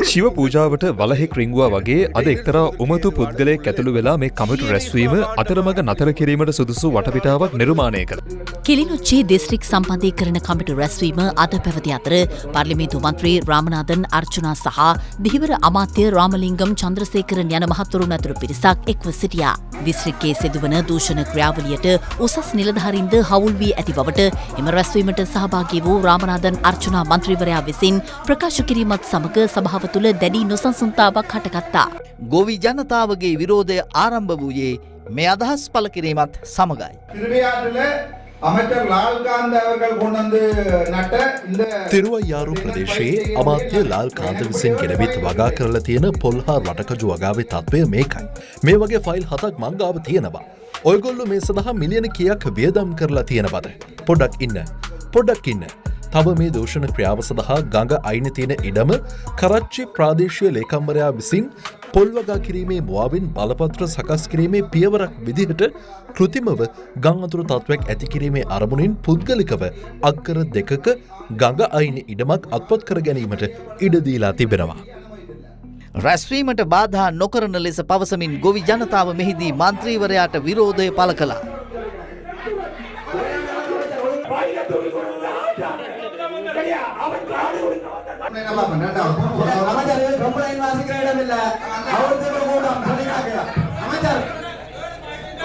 ශිව පූජාවට වලහෙක් රිංගුවා වගේ අද එක්තරා උමතු පුද්ගලයෙක් ඇතුළු වෙලා මේ කමිටු රැස්වීම අතරමඟ නතර කිරීමට සුදුසු වටපිටාවක් නිර්මාණය කළා. කිලිනොච්චි දිස්ත්‍රික් සම්බන්ධීකරණ කමිටු රැස්වීම අද පැවති අතර පාර්ලිමේන්තු මන්ත්‍රී රාමනාදන් අර්චුනා සහ දිහිවර අමාත්‍ය රාමලිංගම් චන්ද්‍රසේකරන් යන මහත්වරුන් ඇතුළු පිරිසක් එක්ව සිටියා. දිස්ත්‍රික්කයේ සිදුවන දූෂණ ක්‍රියාවලියට උසස් නිලධාරීන්ද හවුල් වී ඇති බවට එම රැස්වීමට සහභාගී වූ රාමනාදන් අර්චුනා මන්ත්‍රීවරයා විසින් ප්‍රකාශ කිරීමත් සමග සභාව තුළ දැඩි නොසන්සුන්තාවක් හටගත්තා. ගොවි ජනතාවගේ විරෝධය ආරම්භ වූයේ මේ අදහස් පළ කිරීමත් සමගයි. அமைச்சர் லால்காந்த் அவர்கள் கொண்டு வந்து நட்ட இந்த තිරුවයියාරු ප්‍රදේශයේ අමාත්‍ය ලාල්කාන්ත විසින් ගෙනවිත් වගා කරලා තියෙන පොල් හා රටකජු වගාවේ තත්ත්වය මේකයි. මේ වගේ ෆයිල් 7ක් මං ගාව තියෙනවා. ඔයගොල්ලෝ මේ සඳහා මිලියන කීයක් වියදම් කරලා තියෙනවද? පොඩ්ඩක් ඉන්න. තව මේ දූෂණ ක්‍රියාව සඳහා ගඟ අයිනේ තියෙන ඉඩම කරච්චි ප්‍රාදේශීය ලේකම්වරයා විසින් පොල් වගා කිරීමේ මුවාවෙන් බලපත්‍ර සකස් කිරීමේ පියවරක් විදිහට කෘතිමව ගං අතුරු තත්ත්වයක් ඇති කිරීමේ අරමුණින් පුද්ගලිකව අක්කර 2ක ගඟ අයිනේ ඉඩමක් අත්පත් කර ගැනීමට ඉඩ දීලා තිබෙනවා. රැස්වීමට බාධා නොකරන ලෙස පවසමින් ගොවි ජනතාව මෙහිදී මන්ත්‍රීවරයාට විරෝධය පළ කළා.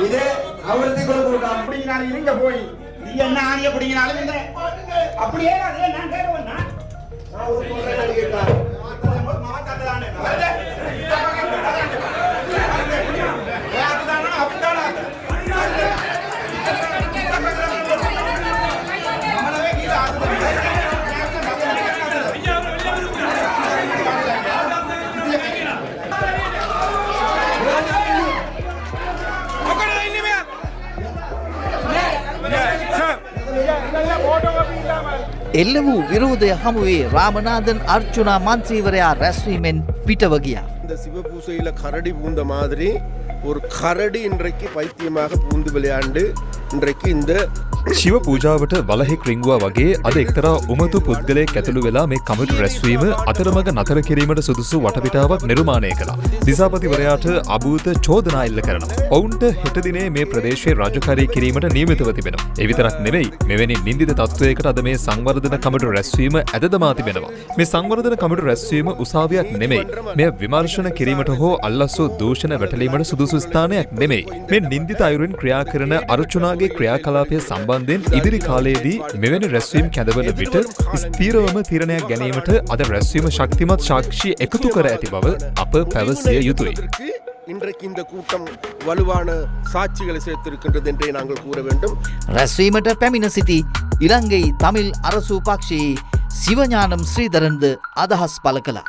இதே அவர்த்திக்குள்ள கூட்டம் அப்படிங்கனால இருங்க போய் நீ என்ன ஆணிய பிடிங்கனாலும் இந்த அப்படியே அதே நான் கேட்கவனா நான் ஒரு சொல்றேன் கேட்டா மாத்தாதானே එල්ල වූ විරෝධය හමුවේ ராமநாதன் அர்ச்சுனா மந்திரிவரையா ரැස්වීමෙන් පිටව ගියා. இந்த சிவபூசையில கரடி பூந்த மாதிரி ஒரு கரடி இன்றைக்கு பைத்தியமாக பூந்து விளையாண்டு இன்றைக்கு இந்த ශිව පූජාවට වලහෙක් රිංගුවා වගේ අද එක්තරා උමතු පුද්ගලයෙක් ඇතුළු වෙලා මේ කමිටු රැස්වීම අතරමඟ නතර කිරීමට සුදුසු වටපිටාවක් නිර්මාණය කළා. දිසාපතිවරයාට අභූත චෝදනා එල්ල කරනවා. ඔවුන්ට හෙට දිනේ මේ ප්‍රදේශයේ රාජකාරී කිරීමට නියමිතව තිබෙනවා. ඒ විතරක් නෙවෙයි මෙවැනි නින්දිත තත්ත්වයකට අද මේ සංවර්ධන කමිටු රැස්වීම ඇදදමා තිබෙනවා. මේ සංවර්ධන කමිටු රැස්වීම උසාවියක් නෙමෙයි. මෙය විමර්ශන කිරීමට හෝ අල්ලස්සෝ දූෂණ වැටලීමට සුදුසු ස්ථානයක් නෙමෙයි. මේ නින්දිත අයුරින් ක්‍රියා කරන අර්චුනාගේ ක්‍රියාකලාපය සම්බන්ධයෙන් ඉදිරි කාලයේදී මෙවැනි රැස්වීම් කැඳවන විට ස්ථීරවම තීරණයක් ගැනීමට අද රැස්වීම ශක්තිමත් සාක්ෂි එකතු කර ඇති බව අප පැවසිය යුතුයි. இன்றைக்கு இந்த கூட்டம் வலுவான சாட்சிகளை சேர்த்திருக்கின்றது என்றே நாங்கள் கூற வேண்டும். රැස්වීමට පැමිණ සිටි ඉලංගை தமிழ் அரசு පක්ෂයේ සිවඥානම් ශ්‍රීධරන්ද අදහස් පළ කළා.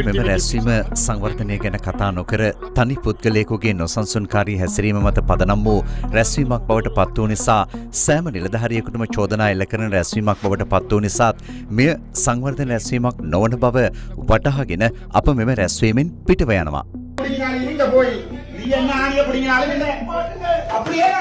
මෙම රැස්වීම සංවර්ධනය ගැන කතා නොකර තනි පුද්ගලයෙකුගේ නොසන්සුන්කාරී හැසිරීම මත පදනම් වූ රැස්වීමක් බවට පත් වූ නිසා සෑම නිලධාරියෙකුටම චෝදනා එල්ල කරන රැස්වීමක් බවට පත් වූ නිසාත් මෙය සංවර්ධන රැස්වීමක් නොවන බව වටහාගෙන අප මෙම රැස්වීමෙන් පිටව යනවා. அப்படியே